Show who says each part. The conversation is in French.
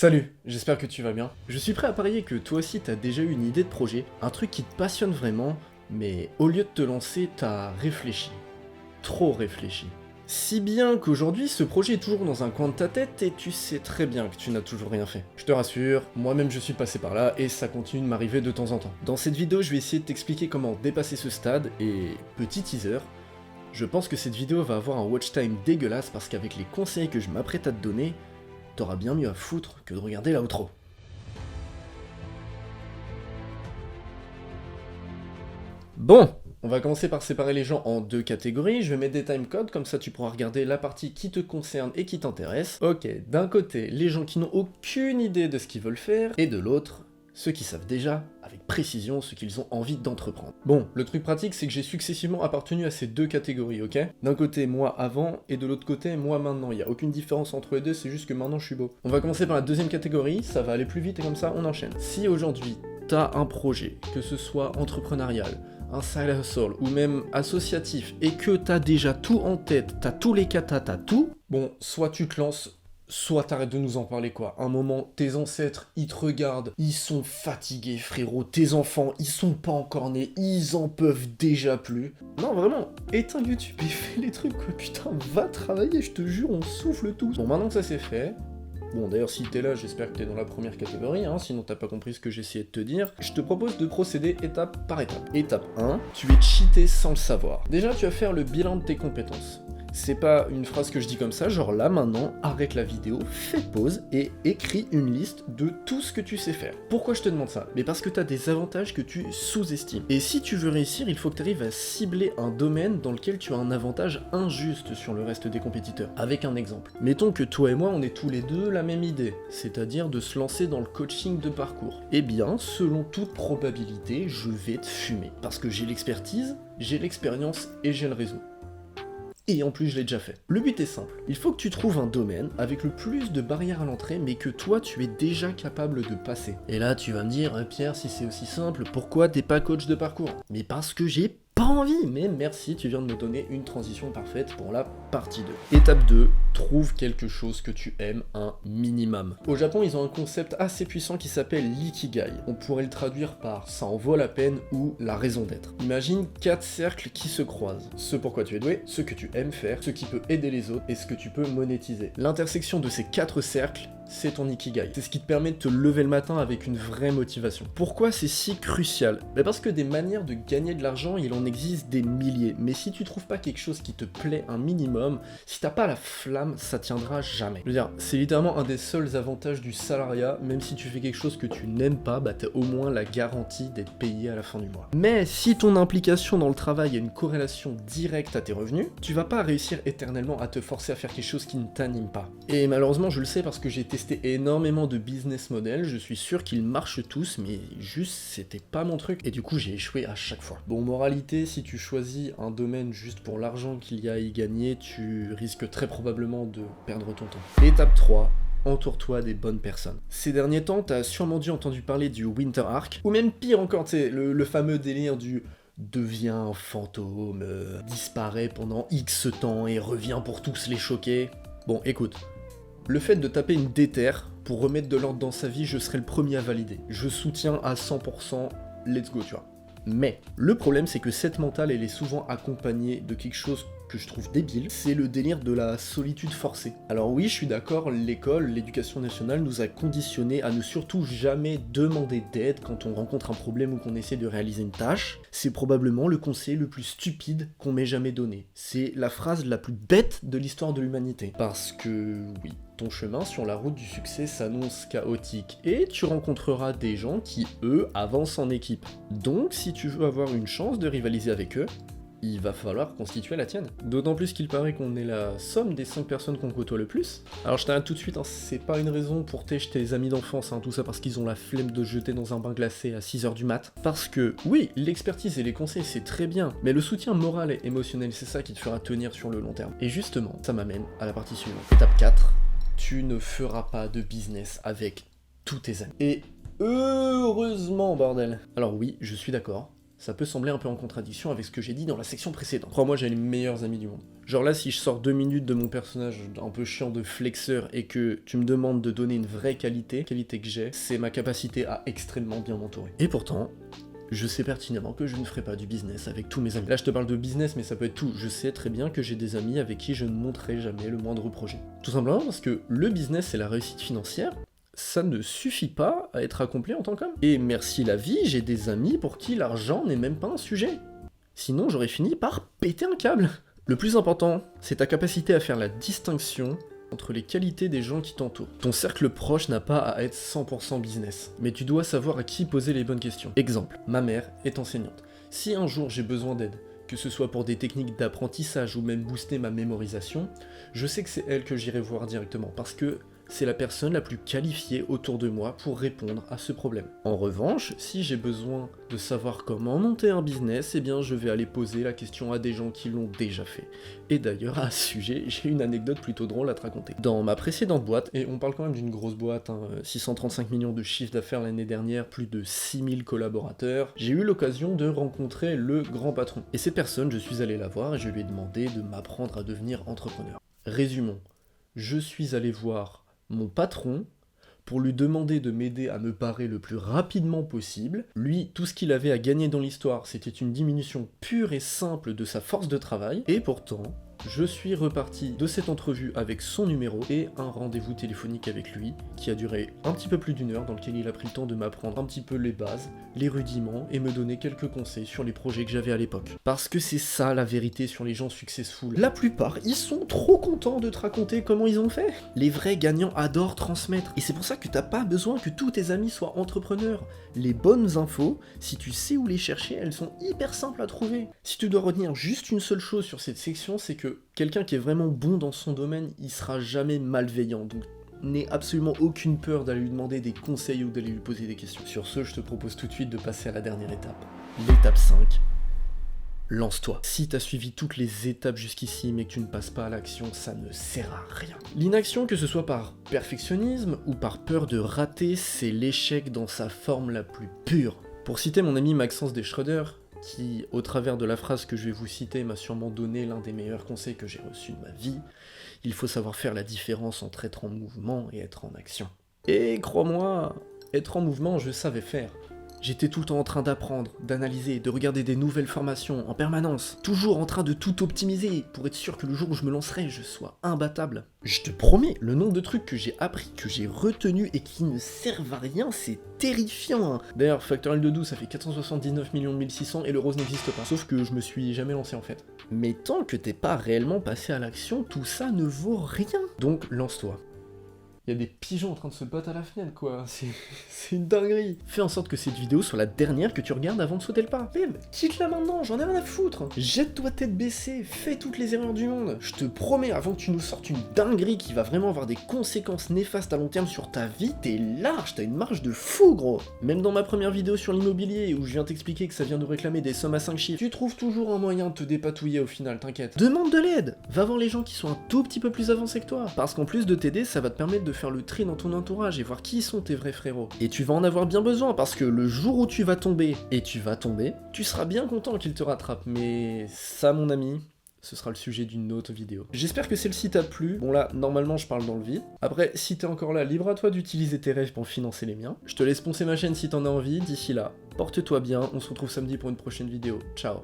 Speaker 1: Salut, j'espère que tu vas bien. Je suis prêt à parier que toi aussi t'as déjà eu une idée de projet, un truc qui te passionne vraiment, mais au lieu de te lancer, t'as réfléchi. Trop réfléchi. Si bien qu'aujourd'hui, ce projet est toujours dans un coin de ta tête et tu sais très bien que tu n'as toujours rien fait. Je te rassure, moi-même je suis passé par là et ça continue de m'arriver de temps en temps. Dans cette vidéo, je vais essayer de t'expliquer comment dépasser ce stade et, petit teaser, je pense que cette vidéo va avoir un watch time dégueulasse parce qu'avec les conseils que je m'apprête à te donner, t'auras bien mieux à foutre que de regarder l'outro. Bon, on va commencer par séparer les gens en deux catégories, je vais mettre des timecodes, comme ça tu pourras regarder la partie qui te concerne et qui t'intéresse. Ok, d'un côté, les gens qui n'ont aucune idée de ce qu'ils veulent faire, et de l'autre, ceux qui savent déjà, avec précision, ce qu'ils ont envie d'entreprendre. Bon, le truc pratique, c'est que j'ai successivement appartenu à ces deux catégories, ok? D'un côté, moi avant, et de l'autre côté, moi maintenant. Il n'y a aucune différence entre les deux, c'est juste que maintenant je suis beau. On va commencer par la deuxième catégorie, ça va aller plus vite et comme ça, on enchaîne. Si aujourd'hui, t'as un projet, que ce soit entrepreneurial, un side hustle ou même associatif, et que t'as déjà tout en tête, t'as tous les katas, t'as tout, bon, soit tu te lances, soit t'arrêtes de nous en parler quoi. Un moment, tes ancêtres, ils te regardent, ils sont fatigués frérot, tes enfants, ils sont pas encore nés, ils en peuvent déjà plus. Non vraiment, éteins YouTube et fais les trucs quoi, putain, va travailler, je te jure, on souffle tous. Bon, maintenant que ça c'est fait, bon d'ailleurs si t'es là, j'espère que t'es dans la première catégorie, hein, sinon t'as pas compris ce que j'essayais de te dire. Je te propose de procéder étape par étape. Étape 1, tu es cheaté sans le savoir. Déjà tu vas faire le bilan de tes compétences. C'est pas une phrase que je dis comme ça, genre là maintenant, arrête la vidéo, fais pause et écris une liste de tout ce que tu sais faire. Pourquoi je te demande ça? Mais parce que t'as des avantages que tu sous-estimes. Et si tu veux réussir, il faut que tu arrives à cibler un domaine dans lequel tu as un avantage injuste sur le reste des compétiteurs. Avec un exemple. Mettons que toi et moi, on ait tous les deux la même idée, c'est-à-dire de se lancer dans le coaching de parcours. Eh bien, selon toute probabilité, je vais te fumer. Parce que j'ai l'expertise, j'ai l'expérience et j'ai le réseau. Et en plus je l'ai déjà fait. Le but est simple, il faut que tu trouves un domaine avec le plus de barrières à l'entrée mais que toi tu es déjà capable de passer. Et là tu vas me dire, Pierre, si c'est aussi simple, pourquoi t'es pas coach de parcours? Mais parce que j'ai pas envie, mais merci, tu viens de me donner une transition parfaite pour la partie 2. Étape 2, trouve quelque chose que tu aimes un minimum. Au Japon, ils ont un concept assez puissant qui s'appelle l'ikigai. On pourrait le traduire par ça en vaut la peine ou la raison d'être. Imagine 4 cercles qui se croisent. Ce pourquoi tu es doué, ce que tu aimes faire, ce qui peut aider les autres et ce que tu peux monétiser. L'intersection de ces 4 cercles, c'est ton ikigai. C'est ce qui te permet de te lever le matin avec une vraie motivation. Pourquoi c'est si crucial? Parce que des manières de gagner de l'argent, il en existe des milliers. Mais si tu trouves pas quelque chose qui te plaît un minimum, si t'as pas la flamme, ça tiendra jamais. Je veux dire, c'est littéralement un des seuls avantages du salariat. Même si tu fais quelque chose que tu n'aimes pas, t'as au moins la garantie d'être payé à la fin du mois. Mais si ton implication dans le travail a une corrélation directe à tes revenus, tu vas pas réussir éternellement à te forcer à faire quelque chose qui ne t'anime pas. Et malheureusement, je le sais parce que j'ai testé énormément de business models, je suis sûr qu'ils marchent tous, mais juste c'était pas mon truc, et du coup j'ai échoué à chaque fois. Bon, moralité, si tu choisis un domaine juste pour l'argent qu'il y a à y gagner, tu risques très probablement de perdre ton temps. Étape 3, entoure-toi des bonnes personnes. Ces derniers temps, t'as sûrement dû entendu parler du Winter Arc, ou même pire encore, tu sais, le fameux délire du devient un fantôme, disparaît pendant X temps et revient pour tous les choquer. Bon, écoute, le fait de taper une déterre pour remettre de l'ordre dans sa vie, je serai le premier à valider. Je soutiens à 100%, let's go, tu vois. Mais le problème, c'est que cette mentale, elle est souvent accompagnée de quelque chose que je trouve débile, c'est le délire de la solitude forcée. Alors oui, je suis d'accord, l'école, l'éducation nationale nous a conditionnés à ne surtout jamais demander d'aide quand on rencontre un problème ou qu'on essaie de réaliser une tâche. C'est probablement le conseil le plus stupide qu'on m'ait jamais donné. C'est la phrase la plus bête de l'histoire de l'humanité. Parce que oui, ton chemin sur la route du succès s'annonce chaotique et tu rencontreras des gens qui, eux, avancent en équipe. Donc, si tu veux avoir une chance de rivaliser avec eux, il va falloir constituer la tienne. D'autant plus qu'il paraît qu'on est la somme des 5 personnes qu'on côtoie le plus. Alors je t'arrête tout de suite, hein, c'est pas une raison pour têcher tes amis d'enfance, hein, tout ça parce qu'ils ont la flemme de jeter dans un bain glacé à 6h du mat. Parce que, oui, l'expertise et les conseils c'est très bien, mais le soutien moral et émotionnel c'est ça qui te fera tenir sur le long terme. Et justement, ça m'amène à la partie suivante. Étape 4, tu ne feras pas de business avec tous tes amis. Et heureusement, bordel. Alors oui, je suis d'accord. Ça peut sembler un peu en contradiction avec ce que j'ai dit dans la section précédente. Crois-moi, j'ai les meilleurs amis du monde. Genre là, si je sors 2 minutes de mon personnage un peu chiant de flexeur et que tu me demandes de donner une vraie qualité que j'ai, c'est ma capacité à extrêmement bien m'entourer. Et pourtant, je sais pertinemment que je ne ferai pas du business avec tous mes amis. Là, je te parle de business, mais ça peut être tout. Je sais très bien que j'ai des amis avec qui je ne monterai jamais le moindre projet. Tout simplement parce que le business et la réussite financière, ça ne suffit pas à être accompli en tant qu'homme. Et merci la vie, j'ai des amis pour qui l'argent n'est même pas un sujet. Sinon, j'aurais fini par péter un câble. Le plus important, c'est ta capacité à faire la distinction entre les qualités des gens qui t'entourent. Ton cercle proche n'a pas à être 100% business, mais tu dois savoir à qui poser les bonnes questions. Exemple, ma mère est enseignante. Si un jour j'ai besoin d'aide, que ce soit pour des techniques d'apprentissage ou même booster ma mémorisation, je sais que c'est elle que j'irai voir directement, parce que c'est la personne la plus qualifiée autour de moi pour répondre à ce problème. En revanche, si j'ai besoin de savoir comment monter un business, eh bien je vais aller poser la question à des gens qui l'ont déjà fait. Et d'ailleurs, à ce sujet, j'ai une anecdote plutôt drôle à te raconter. Dans ma précédente boîte, et on parle quand même d'une grosse boîte, 635 millions de chiffre d'affaires l'année dernière, plus de 6000 collaborateurs, j'ai eu l'occasion de rencontrer le grand patron. Et cette personne, je suis allé la voir et je lui ai demandé de m'apprendre à devenir entrepreneur. Résumons, je suis allé voir mon patron pour lui demander de m'aider à me barrer le plus rapidement possible. Lui, tout ce qu'il avait à gagner dans l'histoire, c'était une diminution pure et simple de sa force de travail, et pourtant, je suis reparti de cette entrevue avec son numéro et un rendez-vous téléphonique avec lui qui a duré un petit peu plus d'1 heure, dans lequel il a pris le temps de m'apprendre un petit peu les bases, les rudiments et me donner quelques conseils sur les projets que j'avais à l'époque. Parce que c'est ça la vérité sur les gens successful. La plupart, ils sont trop contents de te raconter comment ils ont fait. Les vrais gagnants adorent transmettre. Et c'est pour ça que t'as pas besoin que tous tes amis soient entrepreneurs. Les bonnes infos, si tu sais où les chercher, elles sont hyper simples à trouver. Si tu dois retenir juste une seule chose sur cette section, c'est que quelqu'un qui est vraiment bon dans son domaine, il sera jamais malveillant. Donc n'aie absolument aucune peur d'aller lui demander des conseils ou d'aller lui poser des questions. Sur ce, je te propose tout de suite de passer à la dernière étape. L'étape 5. Lance-toi. Si t'as suivi toutes les étapes jusqu'ici mais que tu ne passes pas à l'action, ça ne sert à rien. L'inaction, que ce soit par perfectionnisme ou par peur de rater, c'est l'échec dans sa forme la plus pure. Pour citer mon ami Maxence Deschroeder, qui, au travers de la phrase que je vais vous citer, m'a sûrement donné l'un des meilleurs conseils que j'ai reçus de ma vie, il faut savoir faire la différence entre être en mouvement et être en action. Et crois-moi, être en mouvement, je savais faire. J'étais tout le temps en train d'apprendre, d'analyser, de regarder des nouvelles formations en permanence, toujours en train de tout optimiser pour être sûr que le jour où je me lancerai, je sois imbattable. Je te promets, le nombre de trucs que j'ai appris, que j'ai retenus et qui ne servent à rien, c'est terrifiant. D'ailleurs, Factorial de 12, ça fait 479 millions de 1600 et le rose n'existe pas. Sauf que je me suis jamais lancé en fait. Mais tant que t'es pas réellement passé à l'action, tout ça ne vaut rien. Donc lance-toi. Il y a des pigeons en train de se battre à la fenêtre, quoi. C'est une dinguerie. Fais en sorte que cette vidéo soit la dernière que tu regardes avant de sauter le pas. Même, quitte-la maintenant, j'en ai rien à foutre. Jette-toi tête baissée, fais toutes les erreurs du monde. Je te promets, avant que tu nous sortes une dinguerie qui va vraiment avoir des conséquences néfastes à long terme sur ta vie, t'es large, t'as une marge de fou, gros. Même dans ma première vidéo sur l'immobilier, où je viens t'expliquer que ça vient nous réclamer des sommes à 5 chiffres, tu trouves toujours un moyen de te dépatouiller au final, t'inquiète. Demande de l'aide. Va voir les gens qui sont un tout petit peu plus avancés que toi. Parce qu'en plus de t'aider, ça va te permettre de faire le tri dans ton entourage et voir qui sont tes vrais frérots. Et tu vas en avoir bien besoin parce que le jour où tu vas tomber, et tu vas tomber, tu seras bien content qu'ils te rattrapent. Mais ça, mon ami, ce sera le sujet d'une autre vidéo. J'espère que celle-ci t'a plu. Bon là, normalement, je parle dans le vide. Après, si t'es encore là, libre à toi d'utiliser tes rêves pour financer les miens. Je te laisse poncer ma chaîne si t'en as envie. D'ici là, porte-toi bien. On se retrouve samedi pour une prochaine vidéo. Ciao.